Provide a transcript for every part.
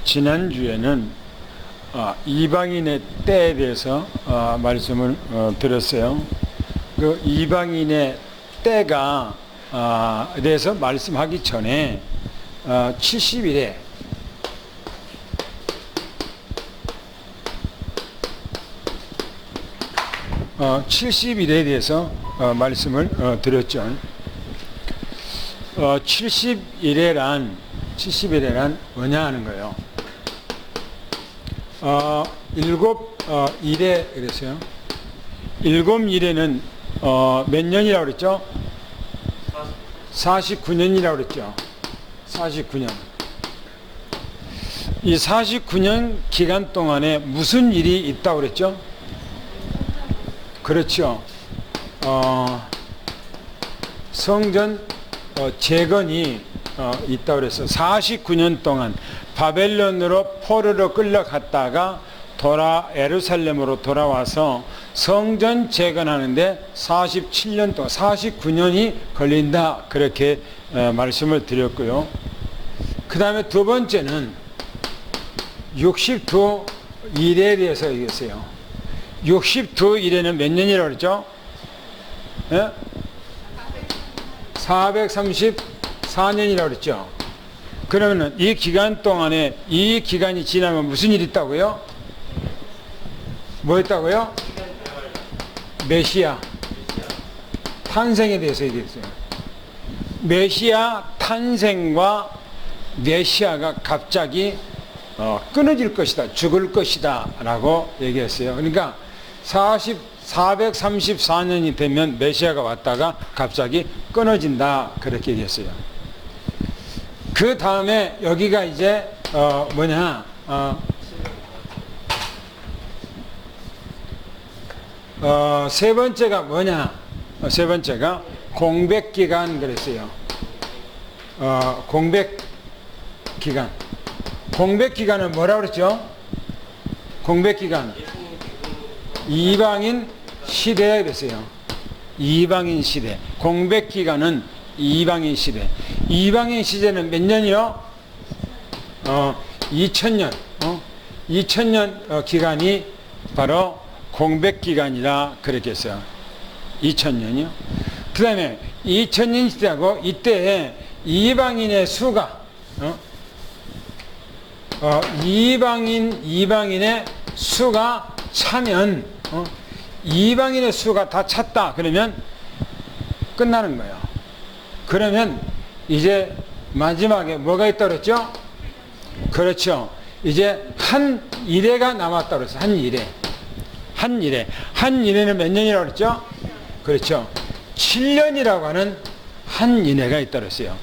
지난주에는 이방인의 때에 대해서 말씀을 드렸어요. 그 이방인의 때가 대해서 말씀하기 전에 70일에 대해서 말씀을 드렸죠. 70일에란 뭐냐 하는 거예요. 일곱 일에 그랬어요. 일곱 일에는 몇 년이라고 그랬죠? 49년이라고 그랬죠. 49년. 이 49년 기간 동안에 무슨 일이 있다고 그랬죠? 그렇죠. 성전 재건이 있다고 그래서 49년 동안 바벨론으로 포로로 끌려갔다가 예루살렘으로 돌아와서 성전 재건하는데 47년 동안 49년이 걸린다, 그렇게 말씀을 드렸고요. 그 다음에 두 번째는 62일에 대해서 얘기했어요. 62일에는 몇 년이라고 그랬죠? 예? 434년이라고 그랬죠. 그러면은 이 기간 동안에, 이 기간이 지나면 무슨 일이 있다고요? 뭐 있다고요? 메시아 탄생에 대해서 얘기했어요. 메시아 탄생과 메시아가 갑자기 끊어질 것이다, 죽을 것이다 라고 얘기했어요. 그러니까 434년이 되면 메시아가 왔다가 갑자기 끊어진다, 그렇게 얘기했어요. 그 다음에 여기가 이제 세 번째가 뭐냐? 세 번째가 공백기간 그랬어요. 공백기간. 공백기간은 뭐라고 그랬죠? 공백기간. 이방인 시대 그랬어요. 이방인 시대. 공백기간은 이방인 시대. 이방인 시대는 몇 년이요? 2000년. 2000년 기간이 바로 공백기간이라 그렇게 했어요. 2000년이요. 그 다음에 2000년 시대하고 이때에 이방인의 수가, 이방인의 수가 차면, 이방인의 수가 다 찼다 그러면 끝나는 거예요. 그러면 이제 마지막에 뭐가 있다고 그랬죠? 그렇죠. 이제 한 이래가 남았다고 그랬어요. 한 이래. 한 이래. 한 이래는 몇 년이라고 그랬죠? 그렇죠. 7년이라고 하는 한 이래가 있다고 그랬어요.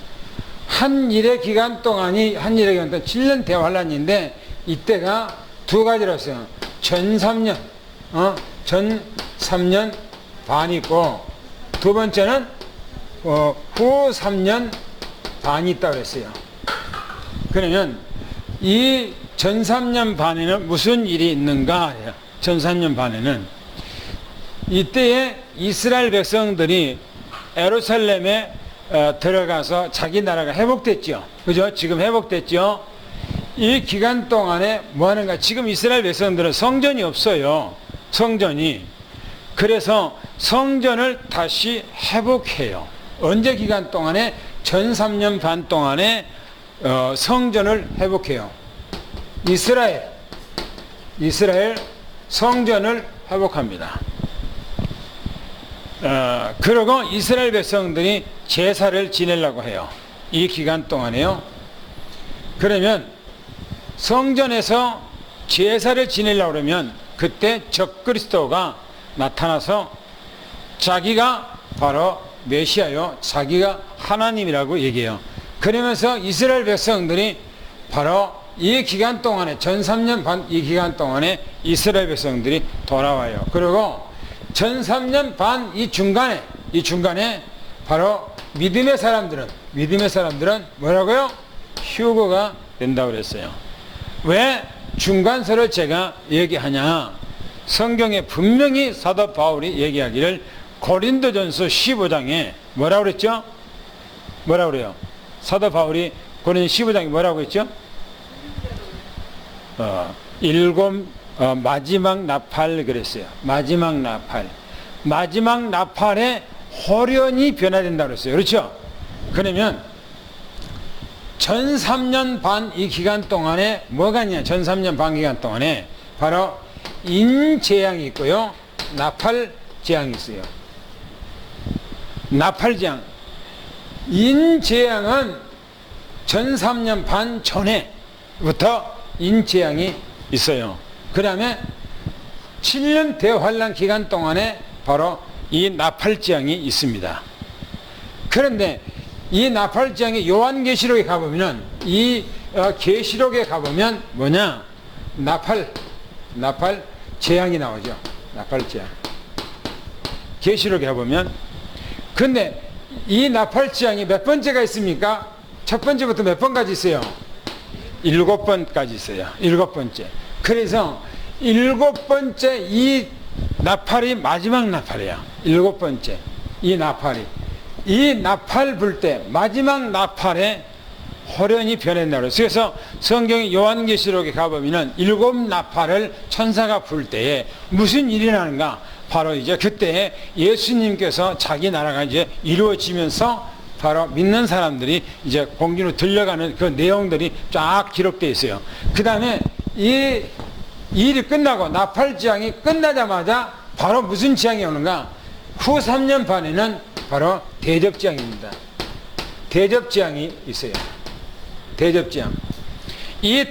한 이래 기간 동안이, 한 이래 기간 동안 7년 대환란인데 이때가 두 가지라고 했어요. 전 3년, 전 3년 반이 있고, 두 번째는 후 3년 반이 있다고 그랬어요. 그러면 이 전 3년 반에는 무슨 일이 있는가? 전 3년 반에는 이때에 이스라엘 백성들이 예루살렘에 들어가서 자기 나라가 회복됐죠. 그죠? 지금 회복됐죠. 이 기간 동안에 뭐 하는가? 지금 이스라엘 백성들은 성전이 없어요. 성전이. 그래서 성전을 다시 회복해요. 언제 기간 동안에? 전 3년 반 동안에 성전을 회복해요. 이스라엘 성전을 회복합니다. 그리고 이스라엘 백성들이 제사를 지내려고 해요. 이 기간 동안에요. 그러면 성전에서 제사를 지내려고 그러면 그때 적그리스도가 나타나서 자기가 바로 메시아요, 자기가 하나님이라고 얘기해요. 그러면서 이스라엘 백성들이 바로 이 기간 동안에, 전 3년 반 이 기간 동안에 이스라엘 백성들이 돌아와요. 그리고 전 3년 반 이 중간에 바로 믿음의 사람들은 뭐라고요? 휴거가 된다고 그랬어요. 왜 중간서를 제가 얘기하냐? 성경에 분명히 사도 바울이 얘기하기를 고린도전서 15장에 뭐라고 그랬죠? 뭐라고 그래요? 사도 바울이 고린도 15장에 뭐라고 했죠? 마지막 나팔 그랬어요. 마지막 나팔. 마지막 나팔에 호련히 변화된다고 그랬어요. 그렇죠? 그러면 전 3년 반 이 기간 동안에 뭐가 있냐? 전 3년 반 기간 동안에 바로 인재앙이 있고요. 나팔재앙이 있어요. 나팔재앙. 인재앙은 전 3년 반 전에부터 인재앙이 있어요. 그 다음에 7년 대환란 기간 동안에 바로 이 나팔재앙이 있습니다. 그런데 이 나팔재앙이 요한계시록에 가보면 이 계시록에 가보면 뭐냐? 나팔재앙이 나오죠. 나팔재앙. 계시록에 가보면. 근데 이 나팔재앙이 몇 번째가 있습니까? 첫 번째부터 몇 번까지 있어요? 7번까지 있어요. 7번째. 그래서 7번째 이 나팔이 마지막 나팔이에요. 7번째. 이 나팔이. 이 나팔 불 때 마지막 나팔에 호련히 변한다고 그래서 그래서 성경의 요한계시록에 가보면은 7 나팔을 천사가 불 때에 무슨 일이 나는가? 바로 이제 그때 예수님께서 자기 나라가 이제 이루어지면서 바로 믿는 사람들이 이제 공주로 들려가는 그 내용들이 쫙 기록되어 있어요. 그 다음에 이 일이 끝나고 나팔지향이 끝나자마자 바로 무슨 지향이 오는가? 후 3년 반에는 바로 대접지향입니다. 대접지향이 있어요. 대접지향. 이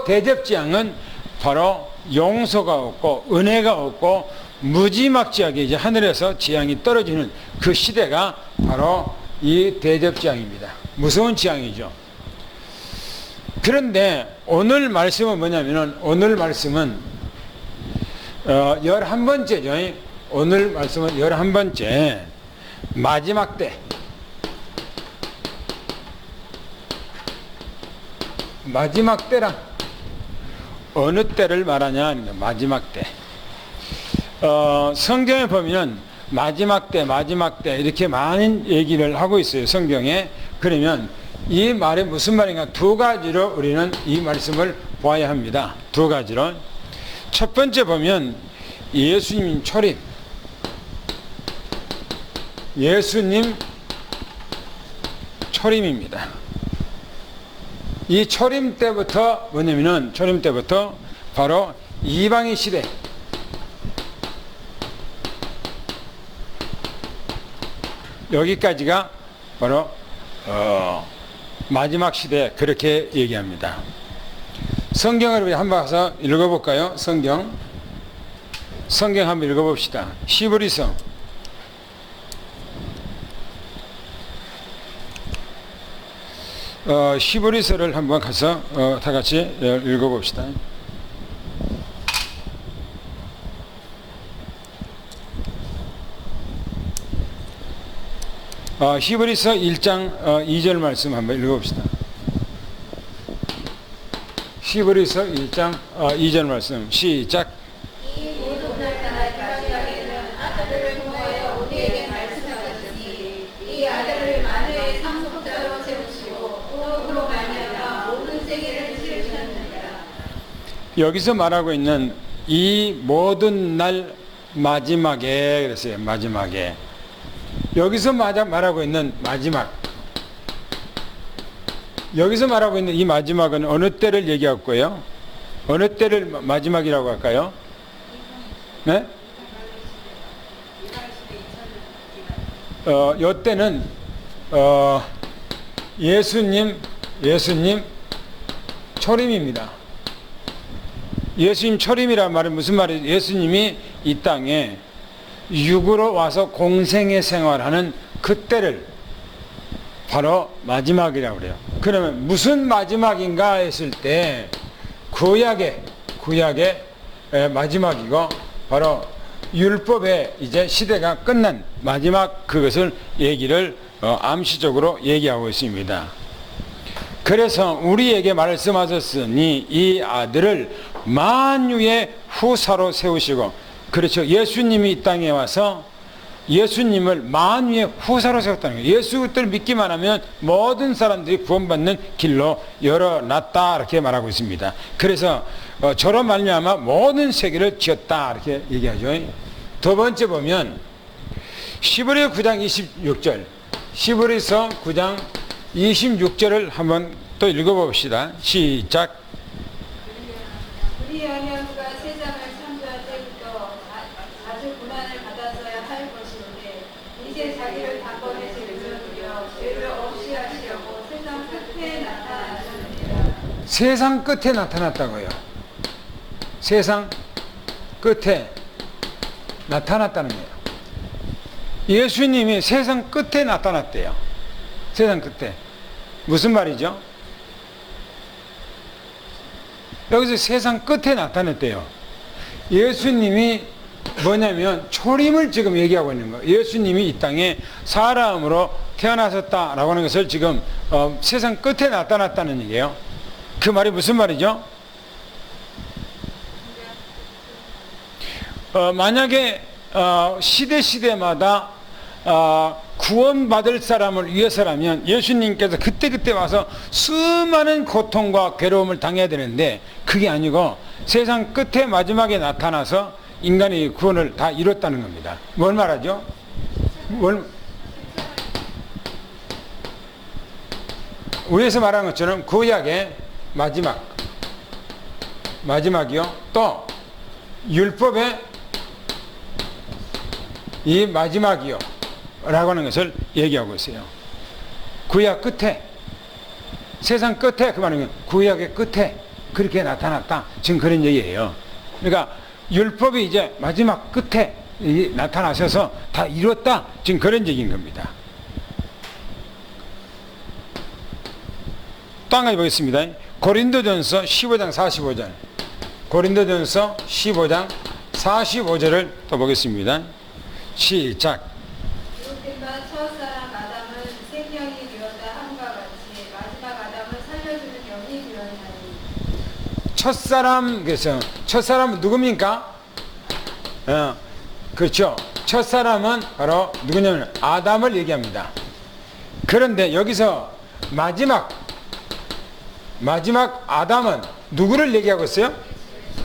대접지향은 바로 용서가 없고 은혜가 없고 무지막지하게 이제 하늘에서 지향이 떨어지는 그 시대가 바로 이 대접지향입니다. 무서운 지향이죠. 그런데 오늘 말씀은 뭐냐면은 오늘 말씀은 11번째죠. 오늘 말씀은 11번째 마지막 때. 마지막 때란 어느 때를 말하냐? 마지막 때. 성경에 보면 마지막 때 이렇게 많은 얘기를 하고 있어요. 성경에. 그러면 이 말이 무슨 말인가? 두 가지로 우리는 이 말씀을 보아야 합니다. 두 가지로. 첫 번째 보면 예수님 초림. 예수님 초림입니다. 이 초림 때부터 뭐냐면은 초림 때부터 바로 이방인 시대. 여기까지가 바로 마지막 시대 그렇게 얘기합니다. 성경을 우리 한번 가서 읽어볼까요? 성경 한번 읽어봅시다. 히브리서 '히브리서를 한번 가서 다 같이 읽어봅시다. 히브리서 1장 2절 말씀 한번 읽어봅시다. 히브리서 1장 2절 말씀 시작. 여기서 말하고 있는 이 모든 날 마지막에 그랬어요. 마지막에. 여기서 말하고 있는 마지막. 여기서 말하고 있는 이 마지막은 어느 때를 얘기할 거예요? 어느 때를 마지막이라고 할까요? 네? 요 때는 예수님 초림입니다. 예수님 초림이란 말은 무슨 말이에요? 예수님이 이 땅에 육으로 와서 공생의 생활하는 그때를 바로 마지막이라고 그래요. 그러면 무슨 마지막인가 했을 때 구약의 마지막이고 바로 율법의 이제 시대가 끝난 마지막 그것을 얘기를 암시적으로 얘기하고 있습니다. 그래서 우리에게 말씀하셨으니 이 아들을 만유의 후사로 세우시고, 그렇죠. 예수님이 이 땅에 와서 예수님을 만유의 후사로 세웠다는 거예요. 예수 그리스도를 믿기만 하면 모든 사람들이 구원받는 길로 열어놨다 이렇게 말하고 있습니다. 그래서 저로 말미암아 모든 세계를 지었다 이렇게 얘기하죠. 두 번째 보면 시브리 9장 26절, 시브리서 9장 26절을 한번 또 읽어봅시다. 시작. 우리 연약과 세상을 창조할 때부터 자주 고난을 받았어야 할 것인데 이제 자기를 단번에 제물로 죄를 없이 하시려고 세상 끝에 나타나셨느니라. 세상 끝에 나타났다고요. 세상 끝에 나타났다는 거예요. 예수님이 세상 끝에 나타났대요. 세상 끝에. 무슨 말이죠? 여기서 세상 끝에 나타났대요. 예수님이 뭐냐면 초림을 지금 얘기하고 있는 거예요. 예수님이 이 땅에 사람으로 태어나셨다라고 하는 것을 지금 세상 끝에 나타났다는 얘기예요. 그 말이 무슨 말이죠? 만약에 시대마다 구원받을 사람을 위해서라면 예수님께서 그때그때 와서 수많은 고통과 괴로움을 당해야 되는데 그게 아니고 세상 끝에 마지막에 나타나서 인간의 구원을 다 이뤘다는 겁니다. 뭘 말하죠? 위에서 말한 것처럼 구약의 마지막이요. 또 율법의 이 마지막이요 라고 하는 것을 얘기하고 있어요. 구약 끝에, 세상 끝에, 그 말은 구약의 끝에 그렇게 나타났다. 지금 그런 얘기예요. 그러니까 율법이 이제 마지막 끝에 나타나셔서 다 이뤘다. 지금 그런 얘기인 겁니다. 또 한 가지 보겠습니다. 고린도전서 15장 45절. 고린도전서 15장 45절을 또 보겠습니다. 시작. 이웃들과 첫사람 아담은 생명이 되었다 함과 같이 마지막 아담은 살려주는 영이 되었나니. 첫사람, 그래서 첫사람은 누굽니까? 그렇죠. 첫사람은 바로 누구냐면 아담을 얘기합니다. 그런데 여기서 마지막 아담은 누구를 얘기하고 있어요?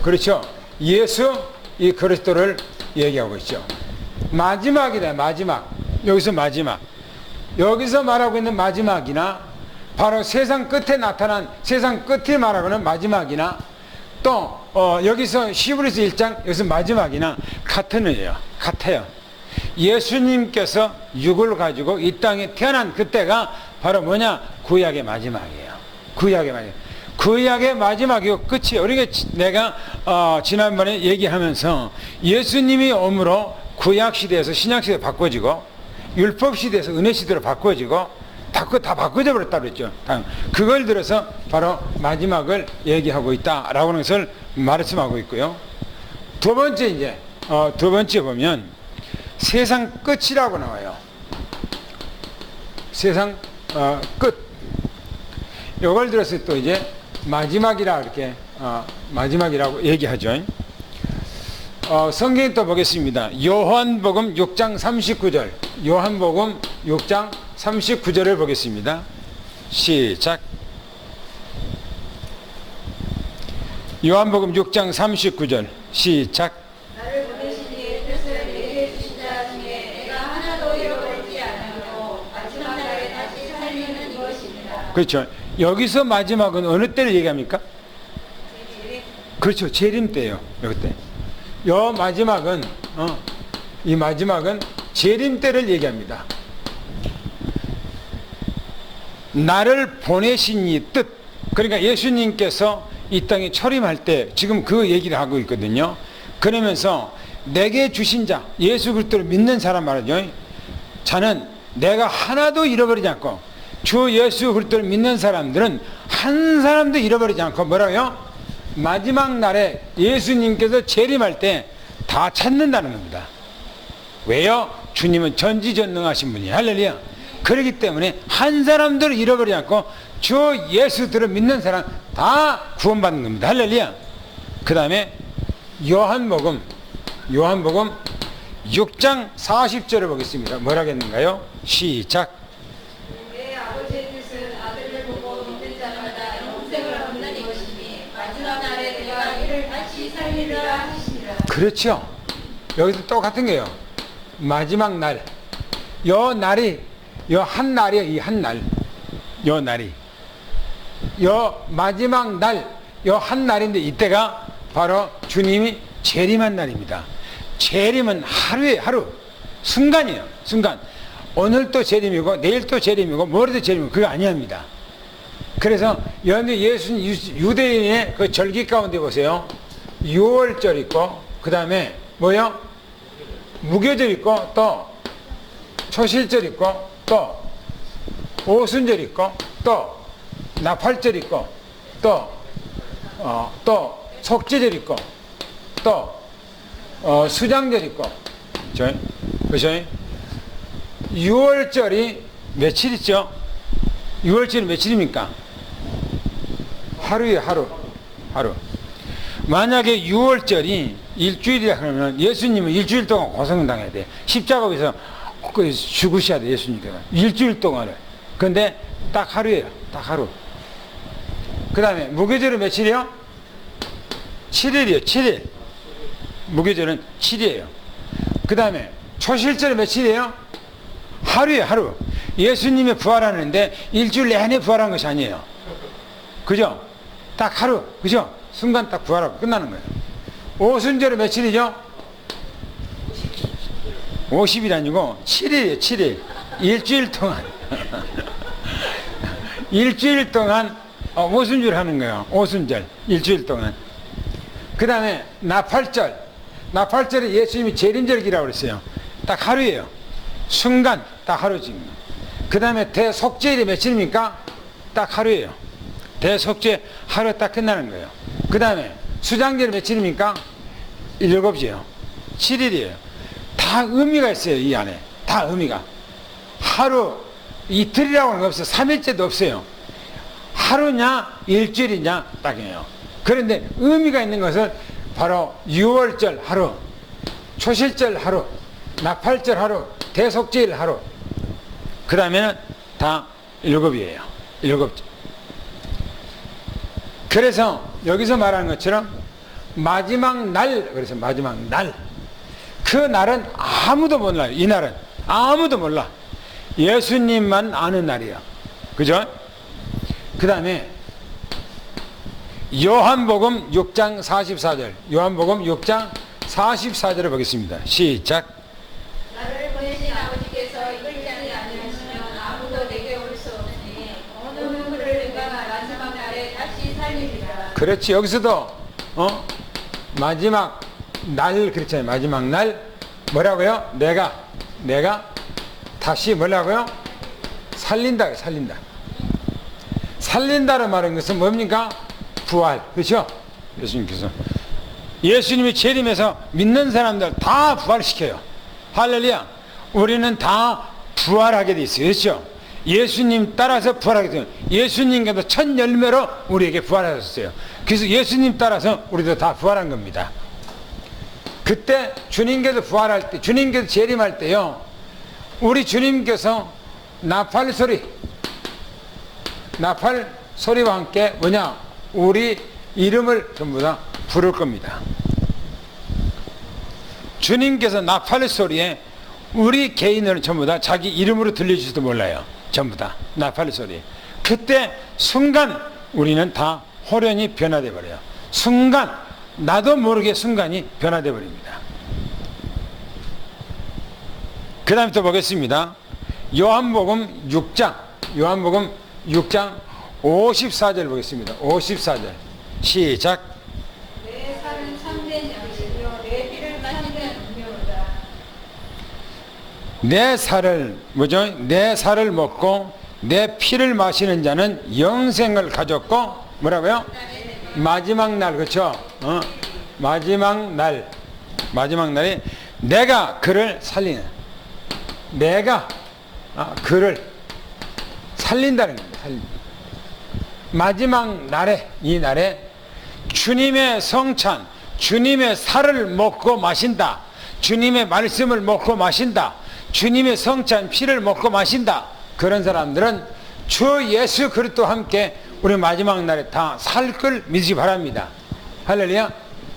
그렇죠. 예수 이 그리스도를 얘기하고 있죠. 마지막이다. 마지막. 여기서 마지막. 여기서 말하고 있는 마지막이나 바로 세상 끝에 나타난 세상 끝에 말하고는 마지막이나 또 여기서 시브리서 1장 여기서 마지막이나 같은 의예요. 같아요. 예수님께서 육을 가지고 이 땅에 태어난 그때가 바로 뭐냐? 구약의 마지막이에요. 구약의 마지막이고 끝이에요. 그러니까 내가 지난번에 얘기하면서 예수님이 오므로 구약 시대에서 신약 시대로 바꿔지고 율법 시대에서 은혜 시대로 바꿔지고 다 바꿔져 버렸다 그랬죠. 그걸 들어서 바로 마지막을 얘기하고 있다라고 하는 것을 말씀하고 있고요. 두 번째 보면 세상 끝이라고 나와요. 세상 끝. 이걸 들어서 또 이제 마지막이라 이렇게 마지막이라고 얘기하죠. 성경에 또 보겠습니다. 요한복음 6장 39절. 요한복음 6장 39절을 보겠습니다. 시작. 요한복음 6장 39절. 시작. 나를 보내신 이의 뜻을 내게 주신 자 중에 내가 하나도 잃어버리지 아니하고 마지막 날에 다시 살리는 이것이니라. 그렇죠. 여기서 마지막은 어느 때를 얘기합니까? 그렇죠. 재림 때예요. 여기 때. 이 마지막은 재림 때를 얘기합니다. 나를 보내신 이 뜻. 그러니까 예수님께서 이 땅에 초림할 때 지금 그 얘기를 하고 있거든요. 그러면서 내게 주신 자, 예수 그리스도를 믿는 사람 말이죠. 자는 내가 하나도 잃어버리지 않고 주 예수 그리스도를 믿는 사람들은 한 사람도 잃어버리지 않고 뭐라고요? 마지막 날에 예수님께서 재림할 때 다 찾는다는 겁니다. 왜요? 주님은 전지전능하신 분이에요. 할렐루야. 그렇기 때문에 한 사람도 잃어버리지 않고 주 예수들을 믿는 사람 다 구원받는 겁니다. 할렐루야. 그 다음에 요한복음 6장 40절을 보겠습니다. 뭐라겠는가요? 시작. 내 아버지의 뜻은 아들을 보고 믿는 자마다 영생을 얻는 이것이니 마지막 날에 내가 이를 다시 살리리라 하시니라. 그렇죠. 여기서 똑같은 거예요. 마지막 날. 요 날이, 요 한 날이에요. 이 한 날. 요 날이. 요 마지막 날, 요 한 날인데 이때가 바로 주님이 재림한 날입니다. 재림은 하루에 하루. 순간이에요. 순간. 오늘 또 재림이고, 내일 또 재림이고, 모레도 재림이고, 그거 아니합니다. 그래서 예수 유대인의 그 절기 가운데 보세요. 6월절 있고, 그 다음에 뭐요? 무교절 있고, 또 초실절 있고, 또 오순절 있고, 또 나팔절 있고, 또 속죄절 있고, 또 수장절 있고, 그죠? 6월절이 며칠 있죠? 6월절이 며칠입니까? 하루에 하루. 만약에 6월절이 일주일이라 그러면 예수님은 일주일 동안 고생당해야 돼. 십자가 위에서 죽으셔야 돼, 예수님께서. 일주일 동안을. 근데 딱 하루예요. 딱 하루. 그 다음에 무교절은 며칠이요? 7일이요. 7일. 무교절은 7일이에요. 그 다음에 초실절은 며칠이에요? 하루예요. 하루. 예수님이 부활하는데 일주일 내내 부활한 것이 아니에요. 그죠? 딱 하루. 그죠? 순간 딱 부활하고 끝나는 거예요. 오순절은 며칠이죠? 50일 아니고 7일이에요. 7일. 일주일 동안. 일주일 동안 오순절 하는 거예요. 오순절. 일주일 동안. 그 다음에 나팔절. 나팔절에 예수님이 재림절기라고 그랬어요. 딱 하루예요. 순간 딱 하루지. 그 다음에 대속죄일이 며칠입니까? 딱 하루예요. 대속죄 하루 딱 끝나는 거예요. 그 다음에 수장절이 며칠입니까? 7시요. 7일이에요. 다 의미가 있어요. 이 안에. 다 의미가. 하루, 이틀이라고 하는 거 없어요. 3일째도 없어요. 하루냐, 일주일이냐, 딱이에요. 그런데 의미가 있는 것은 바로 6월절 하루, 초실절 하루, 나팔절 하루, 대속죄일 하루. 그 다음에는 다 7이에요. 7. 그래서 여기서 말하는 것처럼 마지막 날, 그래서 마지막 날. 그 날은 아무도 몰라요. 이 날은. 아무도 몰라. 예수님만 아는 날이야. 그죠? 그 다음에 요한복음 6장 44절. 요한복음 6장 44절을 보겠습니다. 시작. 나를 보내신 아버지께서 이끌지 아니하시면 아무도 내게 올 수 없으니 어느 누구를 내가 마지막 날에 다시 살리리라. 그렇지. 여기서도 마지막 날 그렇잖아요. 마지막 날 뭐라고요? 내가 다시 뭐라고요? 살린다. 살린다는 말인 것은 뭡니까? 부활. 그렇죠? 예수님이 재림해서 믿는 사람들 다 부활시켜요. 할렐루야. 우리는 다 부활하게 돼 있어요. 그렇죠? 예수님 따라서 부활하게 돼요. 예수님께서 첫 열매로 우리에게 부활하셨어요. 그래서 예수님 따라서 우리도 다 부활한 겁니다. 그때 주님께서 부활할 때, 주님께서 재림할 때요, 우리 주님께서 나팔 소리와 함께 뭐냐? 우리 이름을 전부 다 부를 겁니다. 주님께서 나팔 소리에 우리 개인을 전부 다 자기 이름으로 들려주지도 몰라요. 전부 다 나팔 소리. 그때 순간 우리는 다 호련히 변화돼 버려요. 순간 나도 모르게 순간이 변화돼 버립니다. 그 다음에 또 보겠습니다. 요한복음 6장 54절 보겠습니다. 54절 시작. 내 살은 참된 양식이요 내 피를 마시는 음료로다. 내 살을 뭐죠? 내 살을 먹고 내 피를 마시는 자는 영생을 가졌고 뭐라고요? 마지막 날. 그렇죠? 마지막 날에 내가 그를 살리는, 내가 그를 살린다는 겁니다. 마지막 날에, 이 날에 주님의 성찬, 주님의 살을 먹고 마신다. 주님의 말씀을 먹고 마신다, 주님의 성찬 피를 먹고 마신다, 그런 사람들은 주 예수 그리스도와 함께 우리 마지막 날에 다 살 걸 믿으시 바랍니다. 할렐루야.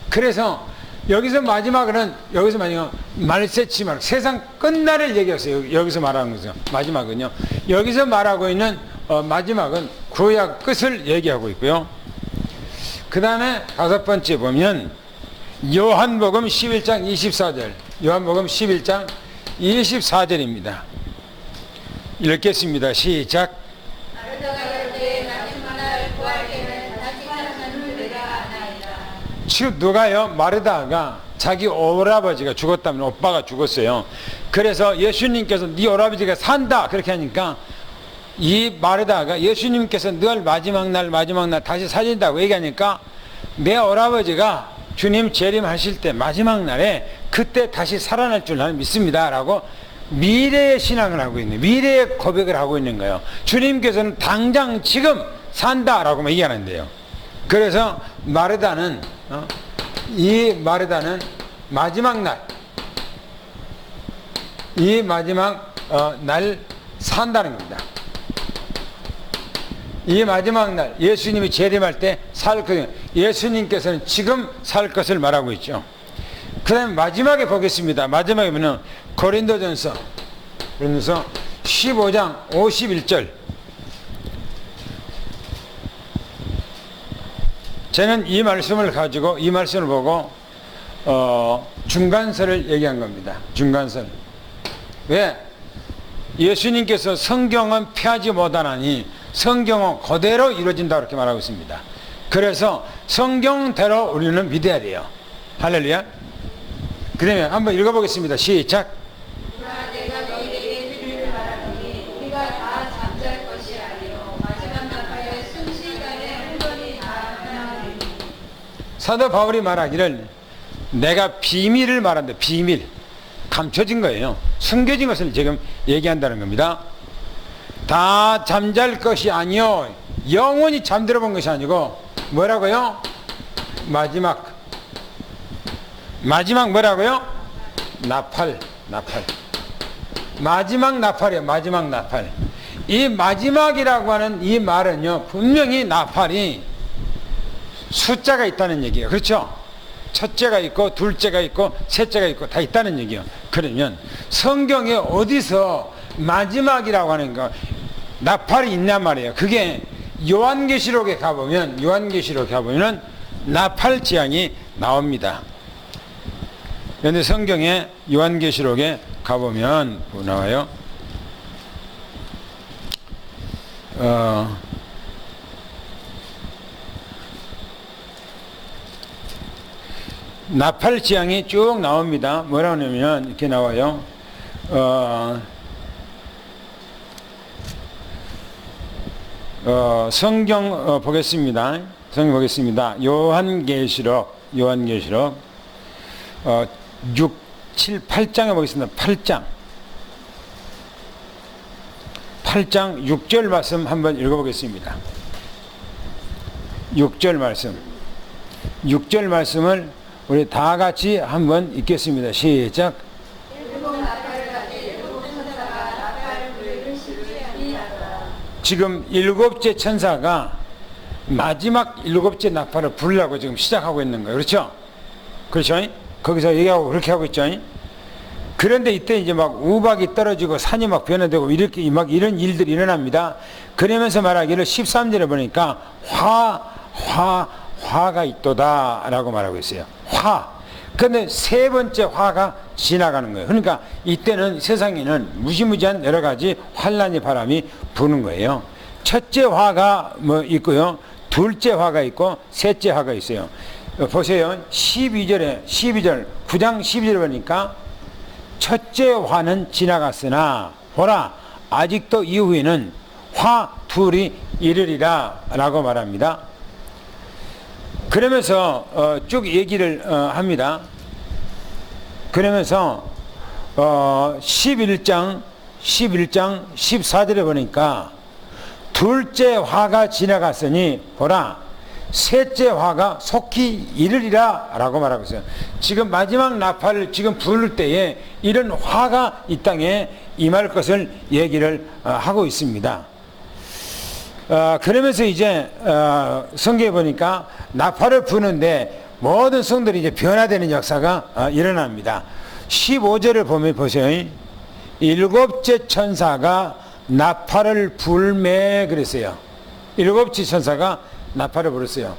그래서 여기서 마지막은 말세치 말 세상 끝날을 얘기했어요. 여기서 말하는 거죠. 마지막은요. 여기서 말하고 있는 마지막은 구약 끝을 얘기하고 있고요. 그 다음에 5번째 보면 요한복음 11장 24절, 요한복음 11장 24절입니다. 읽겠습니다. 시작. 즉 누가요? 마르다가 자기 오라버지가 죽었다면, 오빠가 죽었어요. 그래서 예수님께서 네 오라버지가 산다 그렇게 하니까 이 마르다가 예수님께서 늘 마지막 날 다시 살린다고 얘기하니까 내 오라버지가 주님 재림하실 때 마지막 날에 그때 다시 살아날 줄 나는 믿습니다 라고 미래의 신앙을 하고 있는, 미래의 고백을 하고 있는 거예요. 주님께서는 당장 지금 산다라고 얘기하는데요. 그래서 마르다는 마지막 날, 이 마지막 날 산다는 겁니다. 이 마지막 날 예수님이 재림할 때 살 것, 예수님께서는 지금 살 것을 말하고 있죠. 그 다음에 마지막에 보겠습니다. 마지막에 보면 고린도전서 15장 51절. 저는 이 말씀을 가지고, 이 말씀을 보고 중간설을 얘기한 겁니다. 중간설. 왜? 예수님께서 성경은 폐하지 못하나니 성경은 그대로 이루어진다 그렇게 말하고 있습니다. 그래서 성경대로 우리는 믿어야 돼요. 할렐루야. 그러면 한번 읽어보겠습니다. 시작. 내가 너희에게 이르기를 바라노니 우리가 다 잠잘 것이 아니요 마지막 날에 순식간에 한 번이 다 나가리니. 사도 바울이 말하기를 내가 비밀을 말한다. 비밀. 감춰진 거예요. 숨겨진 것을 지금 얘기한다는 겁니다. 다 잠잘 것이 아니요 영원히 잠들어 본 것이 아니고 뭐라고요? 마지막 뭐라고요? 나팔. 마지막 나팔이에요. 마지막 나팔. 이 마지막이라고 하는 이 말은요, 분명히 나팔이 숫자가 있다는 얘기예요. 그렇죠? 첫째가 있고 둘째가 있고 셋째가 있고 다 있다는 얘기예요. 그러면 성경에 어디서 마지막이라고 하는 거 나팔이 있냔 말이에요. 그게 요한계시록에 가보면 나팔 재앙이 나옵니다. 그런데 성경에 요한계시록에 가보면 나와요. 나팔 재앙이 쭉 나옵니다. 뭐라고 하냐면 이렇게 나와요. 성경 보겠습니다. 성경 보겠습니다. 요한계시록 6, 7, 8장에 보겠습니다. 8장 6절 말씀 한번 읽어보겠습니다. 6절 말씀을 우리 다 같이 한번 읽겠습니다. 시작. 지금 7째 천사가 마지막 7째 나팔을 부르려고 지금 시작하고 있는 거예요. 그렇죠? 그렇죠? 거기서 얘기하고 그렇게 하고 있죠. 그런데 이때 이제 막 우박이 떨어지고 산이 막 변화되고 이렇게 막 이런 일들이 일어납니다. 그러면서 말하기를 13절에 보니까 화가 있도다 라고 말하고 있어요. 근데 세 번째 화가 지나가는 거예요. 그러니까 이때는 세상에는 무시무시한 여러 가지 환란의 바람이 부는 거예요. 첫째 화가 뭐 있고요. 둘째 화가 있고 셋째 화가 있어요. 보세요. 9장 12절에 보니까 첫째 화는 지나갔으나 보라 아직도 이후에는 화 둘이 이르리라 라고 말합니다. 그러면서 쭉 얘기를 합니다. 그러면서 11장 14절에 보니까 둘째 화가 지나갔으니 보라 셋째 화가 속히 이르리라 라고 말하고 있어요. 지금 마지막 나팔을 지금 부를 때에 이런 화가 이 땅에 임할 것을 얘기를 하고 있습니다. 그러면서 이제 성경에 보니까 나팔을 부는데 모든 성들이 이제 변화되는 역사가 일어납니다. 15절을 보면 보세요. 일곱째 천사가 나팔을 불매 그랬어요. 일곱째 천사가 나팔을 불었어요.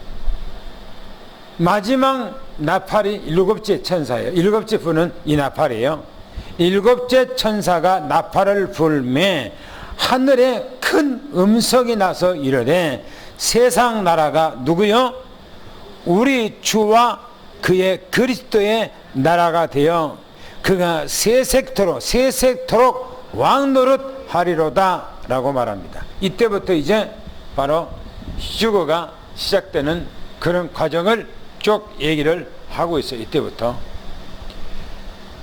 마지막 나팔이 일곱째 천사예요. 일곱째 부는 이 나팔이에요. 일곱째 천사가 나팔을 불매 하늘에 큰 음성이 나서 이르되 세상 나라가 누구요? 우리 주와 그의 그리스도의 나라가 되어 그가 세색토록 왕노릇 하리로다 라고 말합니다. 이때부터 이제 바로 휴거가 시작되는 그런 과정을 쭉 얘기를 하고 있어요. 이때부터.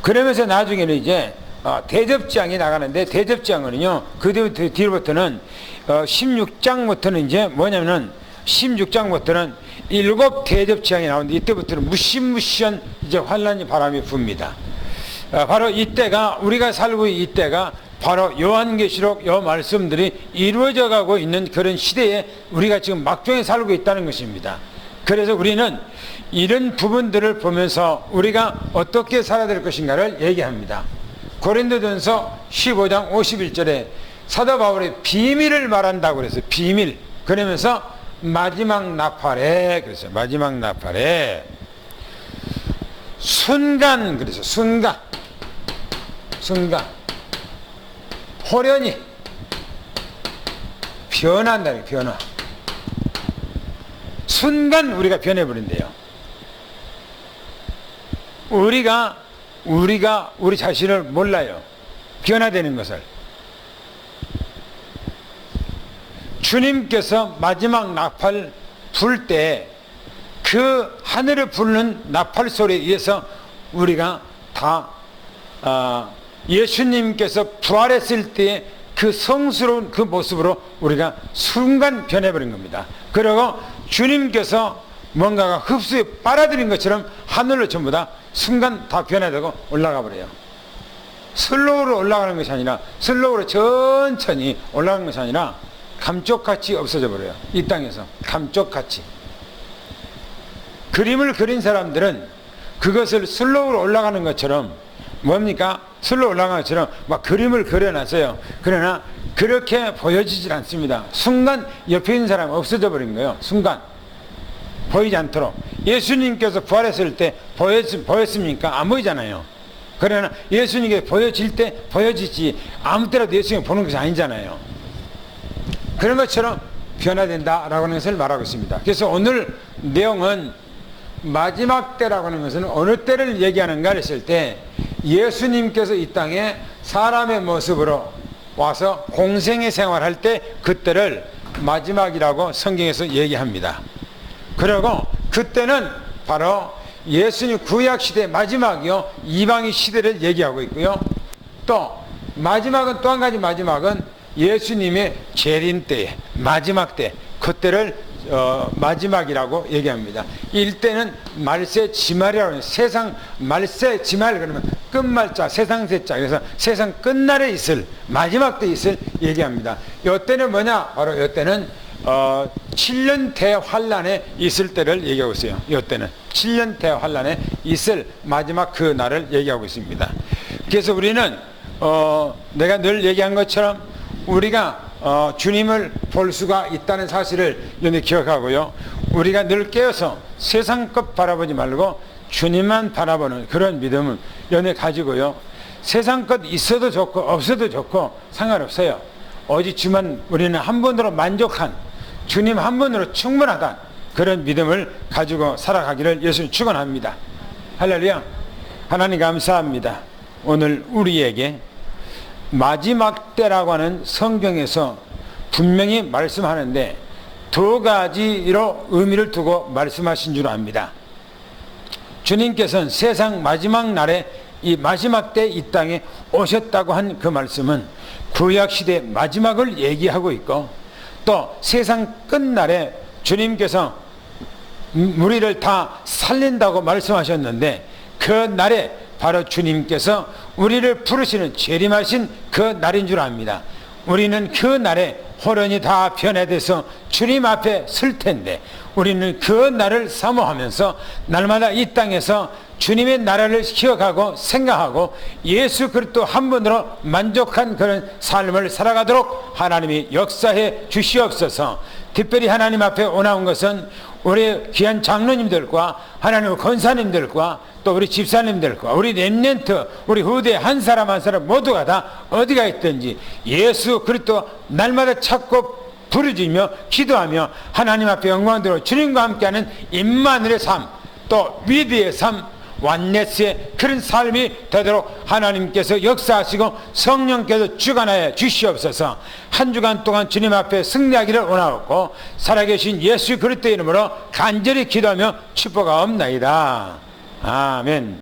그러면서 나중에는 이제 대접장이 나가는데, 대접장은요 그 뒤로부터는 16장부터는 이제 뭐냐면은 16장부터는 7 대접장이 나오는데, 이때부터는 무시무시한 이제 환란이 바람이 붑니다. 바로 이때가, 우리가 살고 있는 이때가 바로 요한계시록 요 말씀들이 이루어져 가고 있는 그런 시대에 우리가 지금 막중에 살고 있다는 것입니다. 그래서 우리는 이런 부분들을 보면서 우리가 어떻게 살아야 될 것인가를 얘기합니다. 고린도전서 15장 51절에 사도 바울이 비밀을 말한다고 그랬어요. 비밀. 그러면서 마지막 나팔에, 그랬어요. 마지막 나팔에 순간, 그래서 순간 호련히 변한다는, 변화. 순간 우리가 변해버린대요. 우리가 우리 자신을 몰라요. 변화되는 것을. 주님께서 마지막 나팔 불 때 그 하늘을 부르는 나팔 소리에 의해서 우리가 다 예수님께서 부활했을 때의 그 성스러운 그 모습으로 우리가 순간 변해버린 겁니다. 그리고 주님께서 뭔가가 흡수해 빨아들인 것처럼 하늘로 전부 다 순간 다 변화되고 올라가 버려요. 슬로우로 올라가는 것이 아니라, 슬로우로 천천히 올라가는 것이 아니라 감쪽같이 없어져 버려요. 이 땅에서 감쪽같이. 그림을 그린 사람들은 그것을 슬로우로 올라가는 것처럼, 뭡니까? 슬로우 올라가는 것처럼 막 그림을 그려놨어요. 그러나 그렇게 보여지질 않습니다. 순간 옆에 있는 사람이 없어져 버린 거예요. 순간 보이지 않도록. 예수님께서 부활했을 때 보였습니까? 안 보이잖아요. 그러나 예수님께 보여질 때 보여지지, 아무 때라도 예수님 보는 것이 아니잖아요. 그런 것처럼 변화된다라고 하는 것을 말하고 있습니다. 그래서 오늘 내용은 마지막 때라고 하는 것은 어느 때를 얘기하는가 했을 때, 예수님께서 이 땅에 사람의 모습으로 와서 공생의 생활할 때 그때를 마지막이라고 성경에서 얘기합니다. 그리고 그때는 바로 예수님 구약시대 마지막이요, 이방인 시대를 얘기하고 있고요. 또 마지막은, 또 한 가지 마지막은 예수님의 재림 때에 마지막 때, 그때를 마지막이라고 얘기합니다. 일때는 말세 지말이라고 해요. 세상 말세 지말, 그러면 끝말자, 세상 세자. 그래서 세상 끝날에 있을, 마지막 때 있을 얘기합니다. 이때는 뭐냐? 바로 이때는 7년 대환란에 있을 때를 얘기하고 있어요. 이때는 7년 대환란에 있을 마지막 그 날을 얘기하고 있습니다. 그래서 우리는 내가 늘 얘기한 것처럼 우리가 주님을 볼 수가 있다는 사실을 연히 기억하고요. 우리가 늘 깨어서 세상 것 바라보지 말고 주님만 바라보는 그런 믿음을 연히 가지고요. 세상 것 있어도 좋고 없어도 좋고 상관없어요. 오직 주만, 우리는 한 분으로 만족한, 주님 한 분으로 충분하다, 그런 믿음을 가지고 살아가기를 예수님 축원합니다. 할렐루야. 하나님 감사합니다. 오늘 우리에게 마지막 때라고 하는 성경에서 분명히 말씀하는데 두 가지로 의미를 두고 말씀하신 줄 압니다. 주님께서는 세상 마지막 날에 이 마지막 때 이 땅에 오셨다고 한 그 말씀은 구약시대 마지막을 얘기하고 있고, 또 세상 끝날에 주님께서 우리를 다 살린다고 말씀하셨는데 그 날에 바로 주님께서 우리를 부르시는 재림하신 그 날인 줄 압니다. 우리는 그 날에 호련이 다 변해돼서 주님 앞에 설 텐데 우리는 그 날을 사모하면서 날마다 이 땅에서 주님의 나라를 기억하고 생각하고 예수 그리스도 한 분으로 만족한 그런 삶을 살아가도록 하나님이 역사해 주시옵소서. 특별히 하나님 앞에 오나온 것은 우리 귀한 장로님들과 하나님의 권사님들과 또 우리 집사님들과 우리 렘넌트 우리 후대 한 사람 한 사람 모두가 다 어디가 있든지 예수 그리스도 날마다 찾고 부르짖며 기도하며 하나님 앞에 영광으로 주님과 함께하는 임마누엘의 삶, 또 위대의 삶, 완네스의 그런 삶이 되도록 하나님께서 역사하시고 성령께서 주관하여 주시옵소서. 한 주간 동안 주님 앞에 승리하기를 원하옵고 살아계신 예수 그리스도의 이름으로 간절히 기도하며 축복하옵나이다. 아멘.